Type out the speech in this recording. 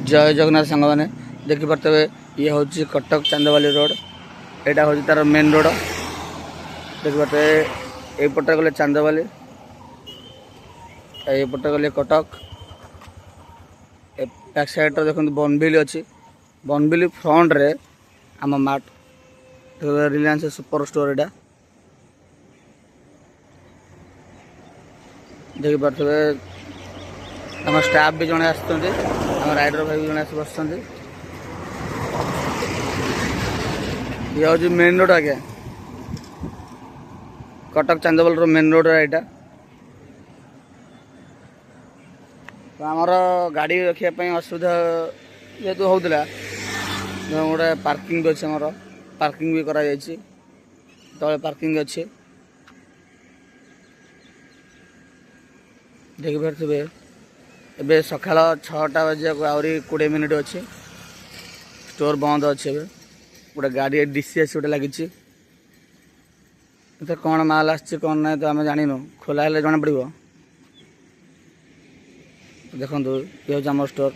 जय जगन्नाथ सांग मैंने देखिपे ये हूँ कटक चांदवाली रोड यहाँ हूँ तार मेन रोड देखिपे यपटे गले चांदवाली यपटे गले कटक बैक साइड देखो बनबिल अच्छी बनबिल फ्रंट रे आम मार्ट रिलायंस सुपर स्टोर यहाँ देखिपे आम स्टाफ भी जड़े आम राइडर भाई भी जड़े आस बस ये हूँ मेन रोड आज्ञा कटक चांदवाल मेन रोड यहाँ तो आमर गाड़ी रखापी असुविधा जेहेतु होता गोटे पार्किंग भी अच्छे आमर पार्किंग भी करा तले पार्किंग अच्छे देखिपे एबे सकाळ 6टा बजे आहरी 20 मिनिट अच्छे स्टोर बंद अच्छे गोटे गाड़ी डीसीएस गोटे लगी कौन माल आस कौन ना तो आम जानू खोला हेल्ले जना पड़ो देखो ये हूँ आम स्टोर।